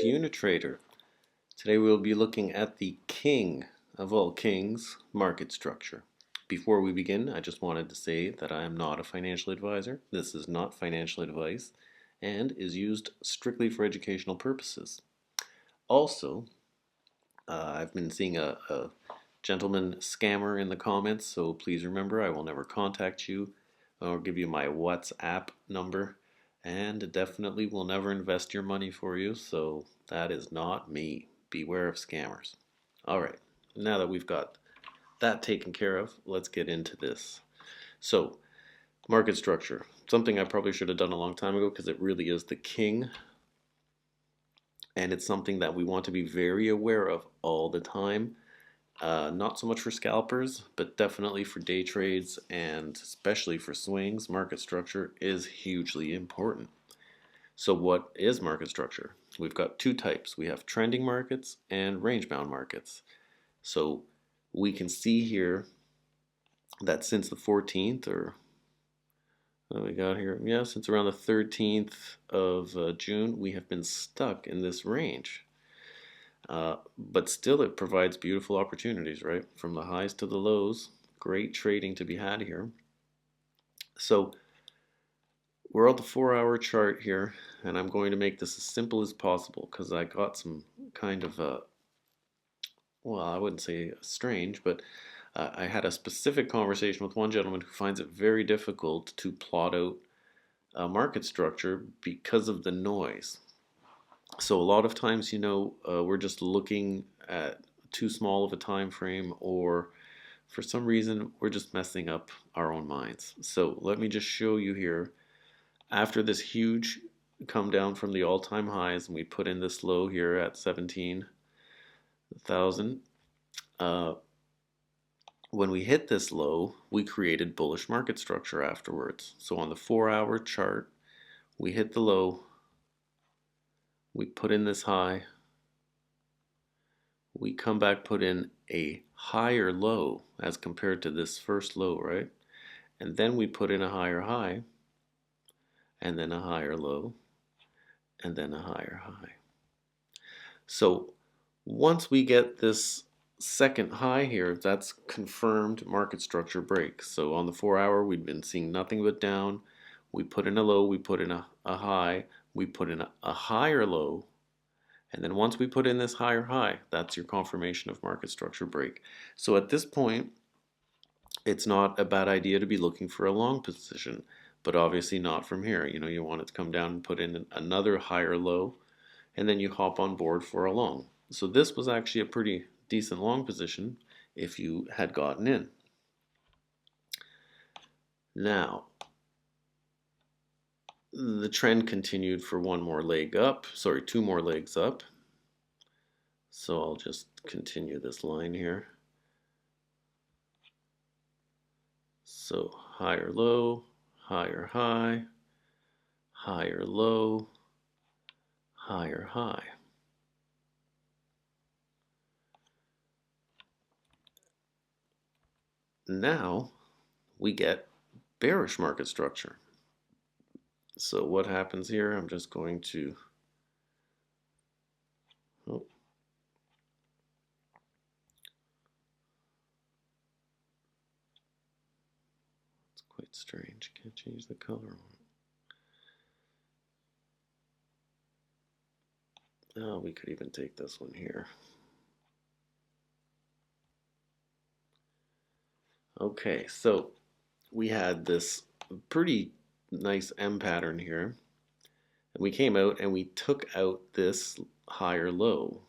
to Unitrader. Today we'll be looking at the king of all kings, market structure. Before we begin, I just wanted to say that I am not a financial advisor. This is not financial advice and is used strictly for educational purposes. Also, I've been seeing a gentleman scammer in the comments, so please remember I will never contact you or give you my WhatsApp number, and definitely will never invest your money for you, so that is not me. Beware of scammers. Alright, now that we've got that taken care of, let's get into this. So, market structure. Something I probably should have done a long time ago because it really is the king, and it's something that we want to be very aware of all the time. Not so much for scalpers, but definitely for day trades and especially for swings. Market structure is hugely important. So what is market structure? We've got two types. We have trending markets and range-bound markets. So we can see here that since the 14th, or what we got here, yeah, since around the 13th of June, we have been stuck in this range. But still it provides beautiful opportunities, right? From the highs to the lows, great trading to be had here. So we're on the 4-hour chart here, and I'm going to make this as simple as possible because I got some kind of well, I wouldn't say strange, but I had a specific conversation with one gentleman who finds it very difficult to plot out a market structure because of the noise. So a lot of times, we're just looking at too small of a time frame, or for some reason, we're just messing up our own minds. So let me just show you here. After this huge come down from the all-time highs, and we put in this low here at 17,000, when we hit this low, we created bullish market structure afterwards. So on the 4-hour chart, we hit the low, we put in this high, we come back, put in a higher low as compared to this first low, right? And then we put in a higher high, and then a higher low, and then a higher high. So once we get this second high here, that's confirmed market structure break. So on the 4-hour, we've been seeing nothing but down. We put in a low, we put in a high, we put in a higher low, and then once we put in this higher high, that's your confirmation of market structure break. So at this point, it's not a bad idea to be looking for a long position, but obviously not from here. You want it to come down and put in another higher low, and then you hop on board for a long. So this was actually a pretty decent long position if you had gotten in. Now, the trend continued for two more legs up. So I'll just continue this line here. So higher low, higher high, higher low, higher high. Now we get bearish market structure. So what happens here? I'm just going to it's quite strange. Can't change the color on it. Oh, we could even take this one here. Okay, so we had this pretty nice M pattern here, and we came out and we took out this higher low,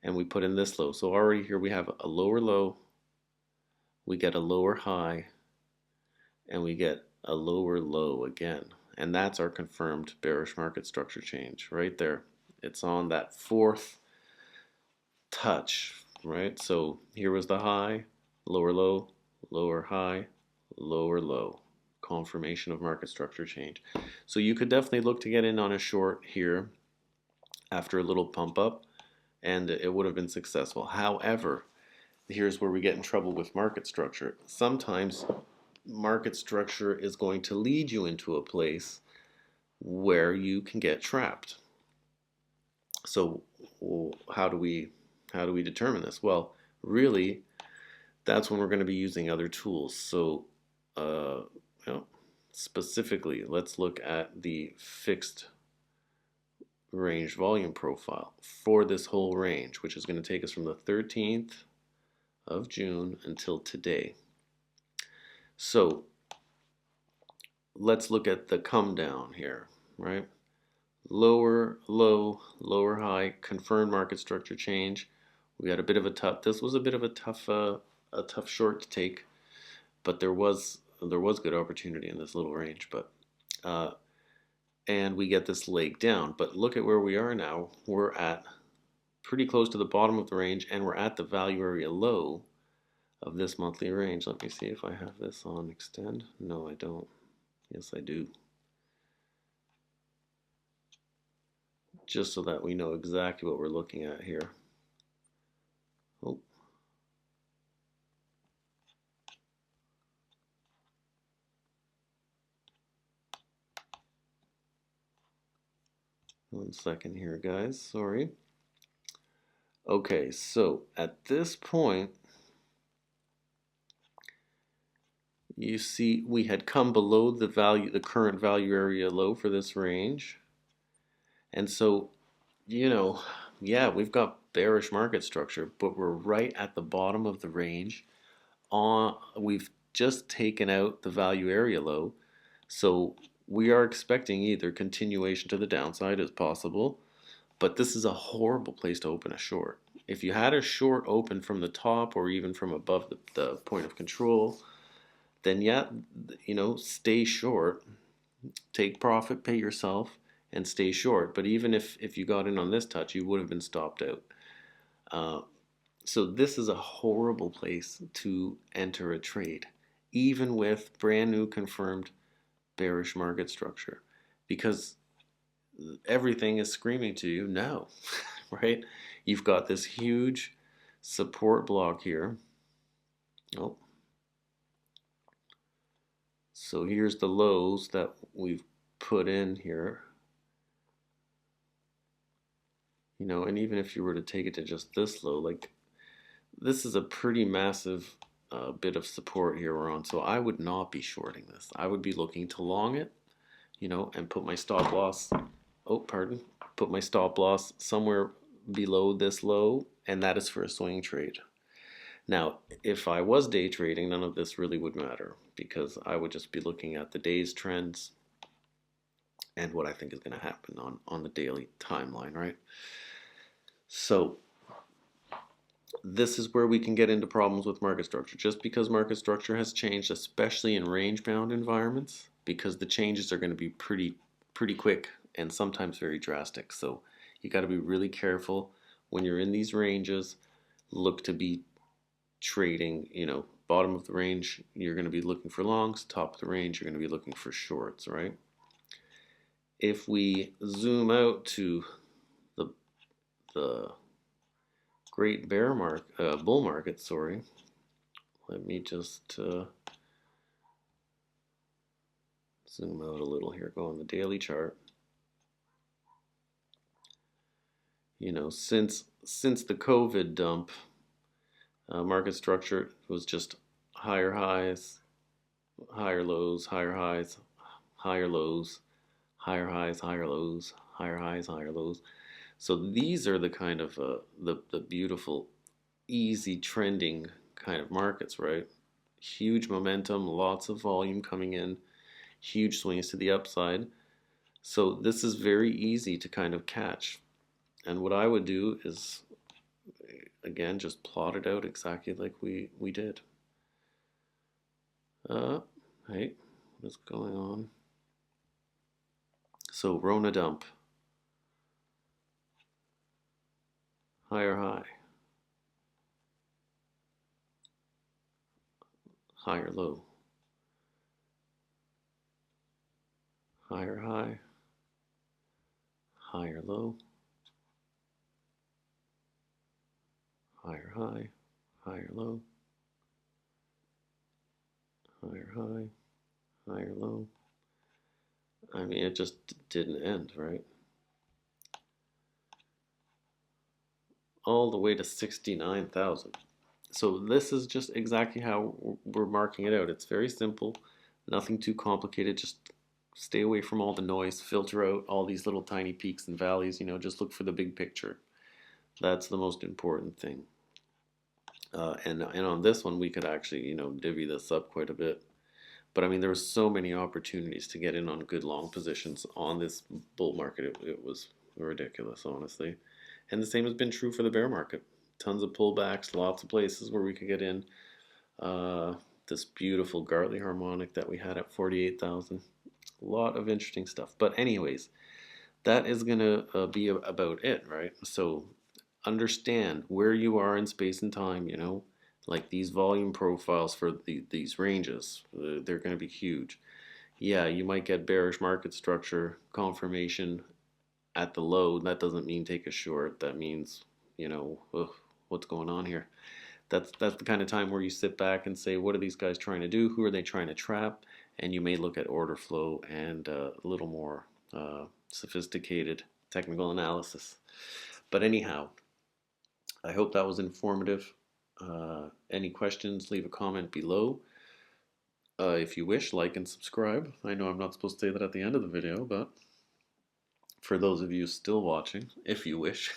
and we put in this low. So already here we have a lower low, we get a lower high, and we get a lower low again. And that's our confirmed bearish market structure change right there. It's on that fourth touch, right? So here was the high, lower low, lower high, lower low. Confirmation of market structure change. So you could definitely look to get in on a short here after a little pump up, and it would have been successful. However, here's where we get in trouble with market structure. Sometimes market structure is going to lead you into a place where you can get trapped. So how do we determine this? Well, really, that's when we're going to be using other tools. So, uh, you know, specifically, let's look at the fixed range volume profile for this whole range, which is going to take us from the 13th of June until today. So let's look at the come down here, right? Lower low, lower high, confirmed market structure change. We had a bit of a tough. This was a bit of a tough short to take, but there was good opportunity in this little range. But and we get this leg down. But look at where we are now. We're at pretty close to the bottom of the range, and we're at the value area low of this monthly range. Let me see if I have this on extend. No, I don't. Yes, I do. Just so that we know exactly what we're looking at here. Oh. One second here, guys. Sorry. Okay, so at this point, you see we had come below the current value area low for this range. And so, you know, yeah, we've got bearish market structure, but we're right at the bottom of the range. We've just taken out the value area low. So we are expecting either continuation to the downside as possible, but this is a horrible place to open a short. If you had a short open from the top or even from above the point of control, then yeah, stay short, take profit, pay yourself, and stay short. But even if you got in on this touch, you would have been stopped out. Uh, so this is a horrible place to enter a trade, even with brand new confirmed bearish market structure, because everything is screaming to you no, right? You've got this huge support block here. Oh, so here's the lows that we've put in here. And even if you were to take it to just this low, like this is a pretty massive bit of support here we're on. So I would not be shorting this. I would be looking to long it, and put my stop loss. Oh, pardon. Put my stop loss somewhere below this low, and that is for a swing trade. Now, if I was day trading, none of this really would matter because I would just be looking at the day's trends and what I think is going to happen on the daily timeline, right? So this is where we can get into problems with market structure. Just because market structure has changed, especially in range-bound environments, because the changes are going to be pretty quick and sometimes very drastic. So you got to be really careful when you're in these ranges. Look to be trading, bottom of the range, you're going to be looking for longs, top of the range, you're going to be looking for shorts, right? If we zoom out to the great bull market, sorry, let me just zoom out a little here, go on the daily chart. Since the COVID dump, market structure was just higher highs, higher lows, higher highs, higher lows, higher highs, higher lows, higher highs, higher lows. So these are the kind of the beautiful, easy trending kind of markets, right? Huge momentum, lots of volume coming in, huge swings to the upside. So this is very easy to kind of catch. And what I would do is, again, just plot it out exactly like we did. Hey, what is going on? So Rona dump, higher high, higher low, higher high, higher low, higher high, higher low, higher high, higher low. I mean, it just didn't end, right? all the way to 69,000. So this is just exactly how we're marking it out. It's very simple, nothing too complicated. Just stay away from all the noise, filter out all these little tiny peaks and valleys, just look for the big picture. That's the most important thing. And on this one, we could actually, divvy this up quite a bit. But I mean, there were so many opportunities to get in on good long positions on this bull market. It was ridiculous, honestly. And the same has been true for the bear market. Tons of pullbacks, lots of places where we could get in. Uh, this beautiful Gartley harmonic that we had at 48,000. A lot of interesting stuff. But anyways, that is going to be about it, right? So understand where you are in space and time, like these volume profiles for these ranges, they're going to be huge. Yeah, you might get bearish market structure confirmation at the low. That doesn't mean take a short. That means, ugh, what's going on here? That's the kind of time where you sit back and say, what are these guys trying to do? Who are they trying to trap? And you may look at order flow and a little more sophisticated technical analysis. But anyhow, I hope that was informative. Any questions, leave a comment below. If you wish, like and subscribe. I know I'm not supposed to say that at the end of the video, but for those of you still watching, if you wish.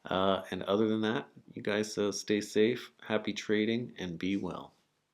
And other than that, you guys stay safe, happy trading, and be well.